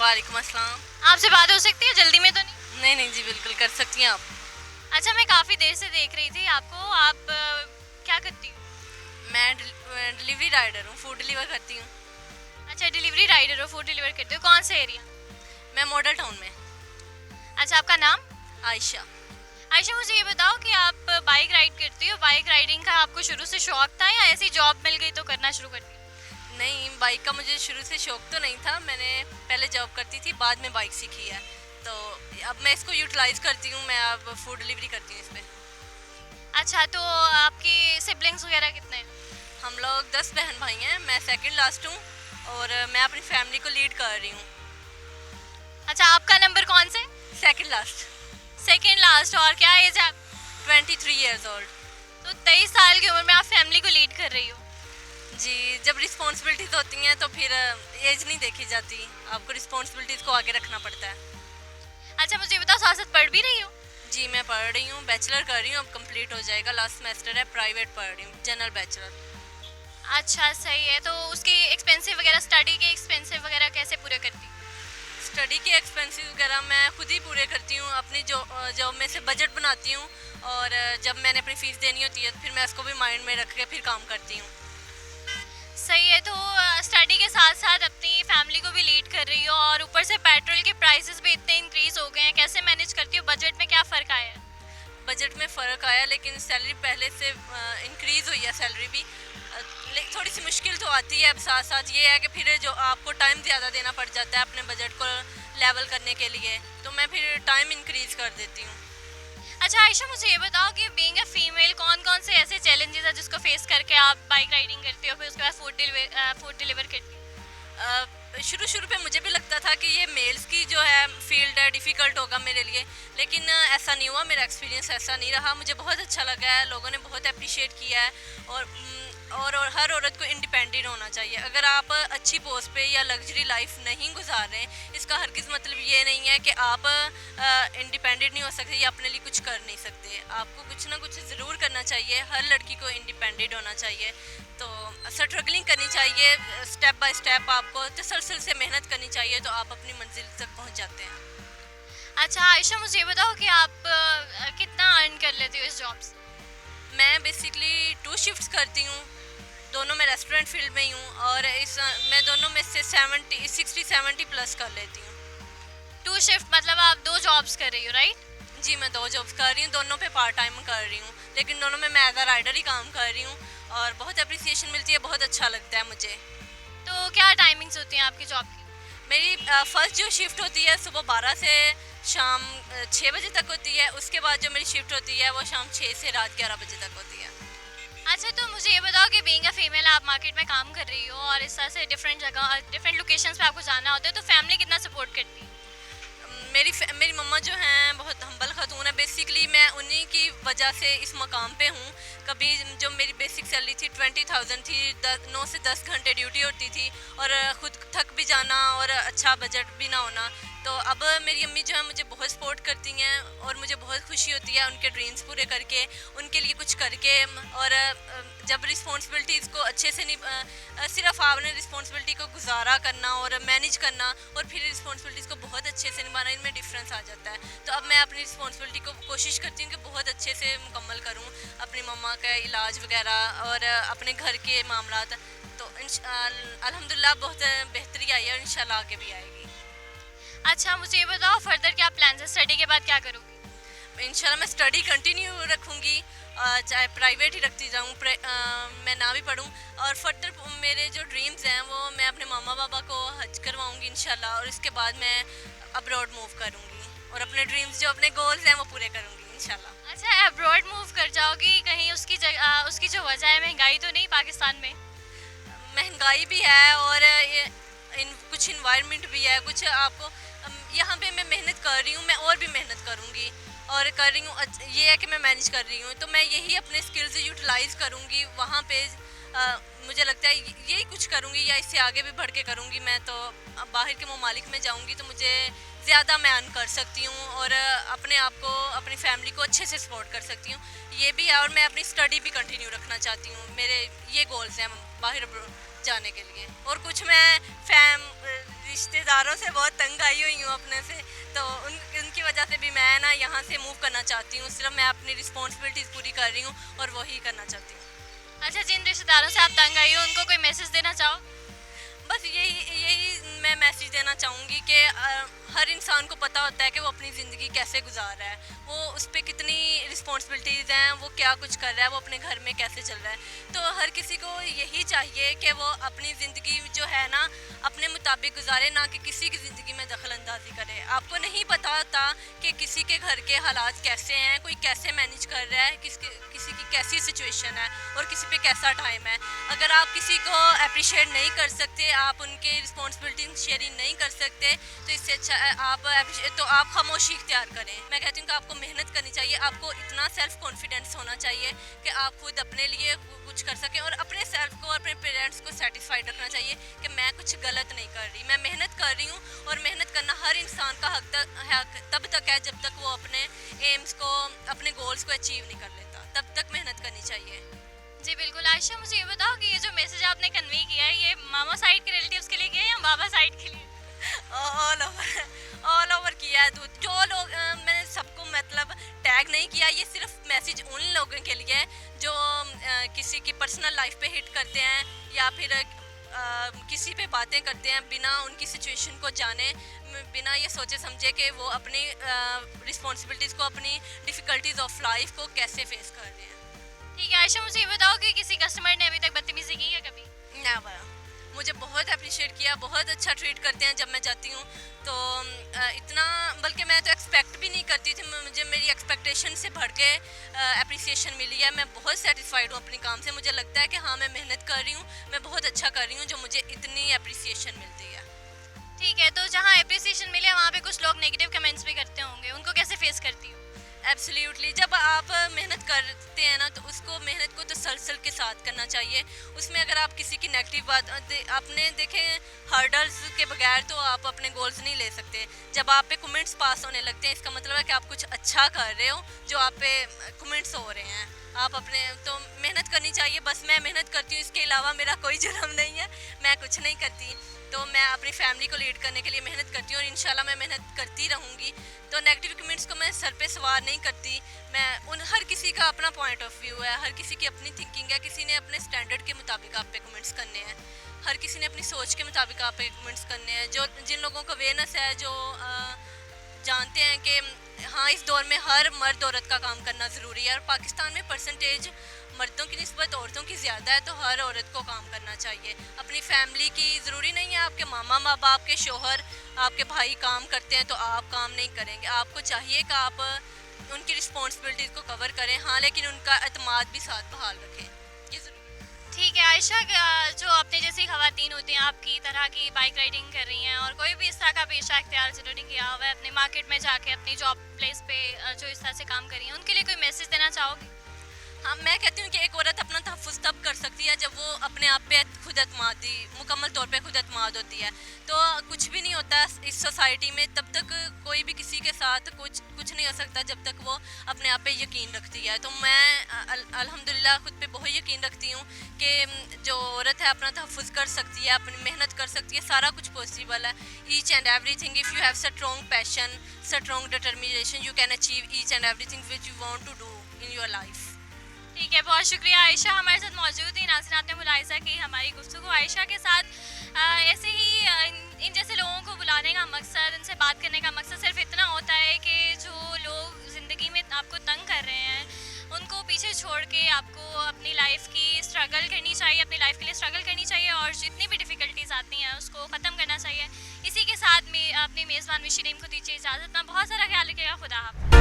वालेकुम अस्सलाम। आपसे बात हो सकती है? जल्दी में तो नहीं? नहीं नहीं जी, बिल्कुल कर सकती हैं आप। अच्छा, मैं काफ़ी देर से देख रही थी आपको। आप क्या करती हो? मैं डिलीवरी राइडर हूँ, फूड डिलीवर करती हूँ। अच्छा, डिलीवरी राइडर हो, फूड डिलीवर करते हो। कौन से एरिया? मैं मॉडल टाउन में। अच्छा, आपका नाम? आयशा। आयशा, मुझे ये बताओ कि आप बाइक राइड करती हो। बाइक राइडिंग का आपको शुरू से शौक था या ऐसी जॉब मिल गई तो करना शुरू कर दिया? नहीं, बाइक का मुझे शुरू से शौक तो नहीं था। मैंने पहले जॉब करती थी, बाद में बाइक सीखी है। तो अब मैं इसको यूटिलाइज करती हूँ। मैं अब फूड डिलीवरी करती हूँ इस पर। अच्छा, तो आपकी सिबलिंग्स वगैरह कितने हैं? हम लोग 10 बहन भाई हैं। मैं सेकंड लास्ट हूँ और मैं अपनी फैमिली को लीड कर रही हूँ। अच्छा, आपका नंबर कौन से? Second last. Second last. और क्या एज है आप? 23 ईयर्स ओल्ड। तो 23 साल की उम्र में आप फैमिली को लीड कर रही हो। जी, जब रिस्पॉन्सिबिलिटीज़ होती हैं तो फिर एज नहीं देखी जाती। आपको रिस्पॉन्सिबिलिटीज़ को आगे रखना पड़ता है। अच्छा, मुझे ये बताओ, साथ साथ पढ़ भी रही हो? जी, मैं पढ़ रही हूँ, बैचलर कर रही हूँ, अब कंप्लीट हो जाएगा। लास्ट सेमेस्टर है, प्राइवेट पढ़ रही हूँ, जनरल बैचलर। अच्छा, सही है। तो उसकी एक्सपेंसिव वगैरह, स्टडी के एक्सपेंसिव वगैरह कैसे पूरे करती? स्टडी के एक्सपेंसेस वगैरह मैं खुद ही पूरे करती हूँ। अपनी जॉब में से बजट बनाती हूँ और जब मैंने अपनी फ़ीस देनी होती है फिर मैं उसको भी माइंड में रख के फिर काम करती हूँ। सही है। तो स्टडी के साथ साथ अपनी फैमिली को भी लीड कर रही हो और ऊपर से पेट्रोल के प्राइसेस भी इतने इंक्रीज हो गए हैं, कैसे मैनेज करती हो? बजट में क्या फ़र्क आया है? बजट में फ़र्क आया, लेकिन सैलरी पहले से इंक्रीज़ हुई है। सैलरी भी लेकिन थोड़ी सी मुश्किल तो आती है। अब साथ साथ ये है कि फिर जो आपको टाइम ज़्यादा देना पड़ जाता है अपने बजट को लेवल करने के लिए, तो मैं फिर टाइम इंक्रीज़ कर देती हूँ। अच्छा आयशा, मुझे ये बताओ कि बीइंग अ फीमेल कौन कौन से ऐसे चैलेंजेस है जिसको फेस करके आप बाइक राइडिंग करती हो, फिर उसके बाद फूड डिलीवर करती हो? शुरू शुरू पे मुझे भी लगता था कि ये मेल्स की जो है फील्ड है, डिफ़िकल्ट होगा मेरे लिए, लेकिन ऐसा नहीं हुआ। मेरा एक्सपीरियंस ऐसा नहीं रहा। मुझे बहुत अच्छा लगा है, लोगों ने बहुत अप्रिशिएट किया है। और और हर औरत को इंडिपेंडेंट होना चाहिए। अगर आप अच्छी पोस्ट पे या लग्जरी लाइफ नहीं गुजार रहे हैं, इसका हरगिज़ मतलब ये नहीं है कि आप इंडिपेंडेंट नहीं हो सकते या अपने लिए कुछ कर नहीं सकते। आपको कुछ ना कुछ ज़रूर करना चाहिए। हर लड़की को इंडिपेंडेंट होना चाहिए। तो स्ट्रगलिंग करनी चाहिए, स्टेप बाय स्टेप आपको तसलसल से मेहनत करनी चाहिए, तो आप अपनी मंजिल तक पहुंच जाते हैं। अच्छा आयशा, मुझे ये बताओ कि आप कितना अर्न कर लेती हो इस जॉब से? मैं बेसिकली 2 शिफ्ट्स करती हूँ। दोनों मैं रेस्टोरेंट फील्ड में ही हूँ और मैं दोनों में से 60-70 प्लस कर लेती हूँ। 2 शिफ्ट मतलब आप 2 जॉब्स कर रही हो, राइट? जी, मैं 2 जॉब्स कर रही हूँ, दोनों पे पार्ट टाइम कर रही हूँ, लेकिन दोनों में मैं एज अ राइडर ही काम कर रही हूँ और बहुत अप्रिसिएशन मिलती है, बहुत अच्छा लगता है मुझे। तो क्या टाइमिंग्स होती हैं आपकी जॉब की? मेरी फर्स्ट जो शिफ्ट होती है सुबह 12 से शाम 6 बजे तक होती है। उसके बाद जो मेरी शिफ्ट होती है वो शाम 6 से रात 11 बजे तक होती है। अच्छा, तो मुझे ये बताओ कि बीइंग अ फीमेल आप मार्केट में काम कर रही हो और इस तरह से डिफरेंट जगह, डिफरेंट लोकेशंस पे आपको जाना होता है, तो फैमिली कितना सपोर्ट करती है? मेरी मम्मा जो हैं बहुत हम्बल खातून है। बेसिकली मैं उन्हीं की वजह से इस मकाम पे हूँ। कभी जो मेरी बेसिक सैलरी थी 20,000 थी, 9 से 10 घंटे ड्यूटी होती थी और ख़ुद थक भी जाना और अच्छा बजट भी ना होना। तो अब मेरी अम्मी जो है मुझे बहुत सपोर्ट करती हैं और मुझे बहुत खुशी होती है उनके ड्रीम्स पूरे करके, उनके लिए कुछ करके। और जब रिस्पॉन्सिबिलिटीज़ को अच्छे से नहीं, सिर्फ आपने रिस्पॉन्सिबिलिटी को गुजारा करना और मैनेज करना और फिर रिस्पॉन्सिबिलिटीज़ को बहुत अच्छे से निभाना, इनमें डिफरेंस आ जाता है। तो अब मैं अपनी रिस्पॉन्सिबिलिटी को कोशिश करती हूँ कि बहुत अच्छे से मुकम्मल करूँ, अपनी मम्मा का इलाज वगैरह और अपने घर के मामलात। तो अल्हम्दुलिल्लाह बहुत बेहतरी आई है और इंशाल्लाह आगे भी आएगी। अच्छा, मुझे ये बताओ फर्दर क्या प्लान है, स्टडी के बाद क्या करोगी? इंशाल्लाह मैं स्टडी कंटिन्यू रखूँगी, चाहे प्राइवेट ही रखती जाऊँ, मैं ना भी पढ़ूँ। और फर्दर मेरे जो ड्रीम्स हैं वो मैं अपने मामा बाबा को हज करवाऊँगी इंशाल्लाह, और इसके बाद मैं अब्रॉड मूव करूँगी और अपने ड्रीम्स जो अपने गोल्स हैं वो पूरे करूँगी इंशाल्लाह। अच्छा, अब्रॉड मूव कर जाओगी कहीं, उसकी जगह, उसकी जो वजह है महंगाई तो नहीं पाकिस्तान में? महंगाई भी है और कुछ इन्वायरमेंट भी है, कुछ आपको यहाँ पे मैं मेहनत कर रही हूँ, मैं और भी मेहनत करूँगी और कर रही हूँ। ये है कि मैं मैनेज कर रही हूँ, तो मैं यही अपने स्किल्स यूटिलाइज़ करूँगी वहाँ पे। मुझे लगता है यही कुछ करूँगी या इससे आगे भी बढ़ के करूँगी। मैं तो अब बाहर के ममालिक में जाऊँगी तो मुझे ज़्यादा मैं अर्न कर सकती हूँ और अपने आप को, अपनी फैमिली को अच्छे से सपोर्ट कर सकती हूँ। ये भी है और मैं अपनी स्टडी भी कंटिन्यू रखना चाहती हूँ। मेरे ये गोल्स हैं बाहर जाने के लिए। और कुछ मैं रिश्तेदारों से बहुत तंग आई हुई हूँ अपने से, तो उनकी वजह से भी मैं ना यहाँ से मूव करना चाहती हूँ। सिर्फ मैं अपनी रिस्पॉन्सिबिलिटीज़ पूरी कर रही हूँ और वही करना चाहती हूँ। अच्छा, जिन रिश्तेदारों से आप तंग आई हो उनको कोई मैसेज देना चाहो? बस यही मैं मैसेज देना चाहूँगी कि हर इंसान को पता होता है कि वो अपनी ज़िंदगी कैसे गुजार रहा है, वो उस पर कितनी रिस्पॉन्सिबिलिटीज़ हैं, वो क्या कुछ कर रहा है, वो अपने घर में कैसे चल रहा है। तो हर किसी को यही चाहिए कि वो अपनी ज़िंदगी जो है ना अपने मुताबिक गुजारे, ना कि किसी की ज़िंदगी में दखल अंदाजी करे। आपको नहीं पता होता कि किसी के घर के हालात कैसे हैं, कोई कैसे मैनेज कर रहा है, किसी की कैसी सिचुएशन है और किसी पे कैसा टाइम है। अगर आप किसी को अप्रिशिएट नहीं कर सकते, आप उनके रिस्पॉन्सिबिलिटी शेयरिंग नहीं कर सकते, तो इससे अच्छा आप खामोशी इख्तियार करें। मैं कहती हूँ कि आपको मेहनत करनी चाहिए, आपको इतना सेल्फ कॉन्फिडेंस होना चाहिए कि आप खुद अपने लिए कुछ कर सकें और अपने सेल्फ को और अपने पेरेंट्स को सेटिस्फाइड रखना चाहिए कि मैं कुछ गलत नहीं कर रही, मैं मेहनत कर रही हूँ। और मेहनत करना हर इंसान का हक तब तक है जब तक वो अपने एम्स को, अपने गोल्स को अचीव नहीं कर लेता, तब तक मेहनत करनी चाहिए। जी बिल्कुल। आयशा, मुझे ये बताओ कि ये जो मैसेज आपने कन्वे किया है, ये मामा साइड के रिलेटिव्स के लिए किया है या बाबा साइड के लिए? ऑल ओवर किया है। जो लोग मैंने सबको मतलब टैग नहीं किया, ये सिर्फ मैसेज उन लोगों के लिए है जो किसी की पर्सनल लाइफ पे हिट करते हैं या फिर किसी पे बातें करते हैं बिना उनकी सिचुएशन को जाने, बिना ये सोचे समझे कि वो अपनी रिस्पॉन्सिबिलिटीज़ को, अपनी डिफ़िकल्टीज ऑफ लाइफ को कैसे फेस कर रहे हैं। ठीक है आयशा, मुझे ये बताओ कि किसी कस्टमर ने अभी तक बदतमीजी की है कभी? नेवर। मुझे बहुत अप्रिशिएट किया, बहुत अच्छा ट्रीट करते हैं जब मैं जाती हूँ, तो इतना, बल्कि मैं तो एक्सपेक्ट भी नहीं करती थी, मुझे मेरी एक्सपेक्टेशन से बढ़ के अप्रिसिएशन मिली है। मैं बहुत सेटिस्फाइड हूँ अपने काम से। मुझे लगता है कि हाँ, मैं मेहनत कर रही हूँ, मैं बहुत अच्छा कर रही हूँ, जो मुझे इतनी अप्रिसिएशन मिलती है। ठीक है, तो जहाँ अप्रिसिएशन मिले वहाँ पे कुछ लोग नेगेटिव कमेंट्स भी करते होंगे, उनको कैसे फेस करती हो? एब्सोल्युटली, जब आप मेहनत करते हैं ना तो उसको, मेहनत को तसलसल के साथ करना चाहिए। उसमें अगर आप किसी की नेगेटिव बात आपने देखे, हर्डल्स के बगैर तो आप अपने गोल्स नहीं ले सकते। जब आप पे कमेंट्स पास होने लगते हैं, इसका मतलब है कि आप कुछ अच्छा कर रहे हो, जो आप पे कमेंट्स हो रहे हैं। आप अपने तो मेहनत करनी चाहिए। बस मैं मेहनत करती हूँ, इसके अलावा मेरा कोई जुर्म नहीं है, मैं कुछ नहीं करती। तो मैं अपनी फैमिली को लीड करने के लिए मेहनत करती हूँ और इंशाल्लाह मैं मेहनत करती रहूँगी। तो नेगेटिव कमेंट्स को मैं सर पे सवार नहीं करती। मैं हर किसी का अपना पॉइंट ऑफ व्यू है, हर किसी की अपनी थिंकिंग है। किसी ने अपने स्टैंडर्ड के मुताबिक आप पे कमेंट्स करने हैं, हर किसी ने अपनी सोच के मुताबिक आप पे कमेंट्स करने हैं। जिन लोगों को अवेयरनेस है, जो जानते हैं कि हाँ, इस दौर में हर मर्द औरत का काम करना ज़रूरी है और पाकिस्तान में परसेंटेज मर्दों की निस्बत औरतों की ज़्यादा है, तो हर औरत को काम करना चाहिए। अपनी फैमिली की, ज़रूरी नहीं है आपके मामा माँ बाप के शोहर, आपके भाई काम करते हैं तो आप काम नहीं करेंगे। आपको चाहिए कि आप उनकी रिस्पॉन्सिबिलिटीज़ को कवर करें, हाँ, लेकिन उनका एतमाद भी साथ बहाल रखें, ये ज़रूरी। ठीक है आयशा, जो अपने जैसी खवातीन होती हैं, आपकी तरह की बाइक राइडिंग कर रही हैं और कोई भी इस तरह का पेशा इख्तियार जिन्होंने किया हुआ है, अपने मार्केट में जाके अपनी जॉब प्लेस पे जो इस तरह से काम कर रही हैं, उनके लिए कोई मैसेज देना चाहोगे? हाँ, मैं कहती हूँ कि एक औरत अपना तहफ़्फ़ुज़ तब कर सकती है जब वो अपने आप पे खुद एतमादी, मुकम्मल तौर पे खुद एतमाद होती है। तो कुछ भी नहीं होता इस सोसाइटी में, तब तक कोई भी किसी के साथ कुछ नहीं हो सकता जब तक वो अपने आप पे यकीन रखती है। तो मैं अल्हम्दुलिल्लाह खुद पे बहुत यकीन रखती हूँ कि जो औरत है अपना तहफ़्फ़ुज़ कर सकती है, अपनी मेहनत कर सकती है, सारा कुछ पॉसिबल है। Each and everything, if you have strong passion, strong determination, you can achieve each and everything which you want to do in your life. ठीक है, बहुत शुक्रिया आयशा हमारे साथ मौजूद थी। नाज़रीन, आपने मुलाहिज़ा की हमारी गुफ्तगू आयशा के साथ। ऐसे ही इन जैसे लोगों को बुलाने का मकसद, उनसे बात करने का मकसद सिर्फ इतना होता है कि जो लोग ज़िंदगी में आपको तंग कर रहे हैं उनको पीछे छोड़ के आपको अपनी लाइफ की स्ट्रगल करनी चाहिए, अपनी लाइफ के लिए स्ट्रगल करनी चाहिए और जितनी भी डिफ़िकल्टीज़ आती हैं उसको ख़त्म करना चाहिए। इसी के साथ में अपनी मेज़बान मिशी रीम को दीजिए इजाज़त। बहुत सारा ख्याल रखिएगा। खुदा हाफ़िज़।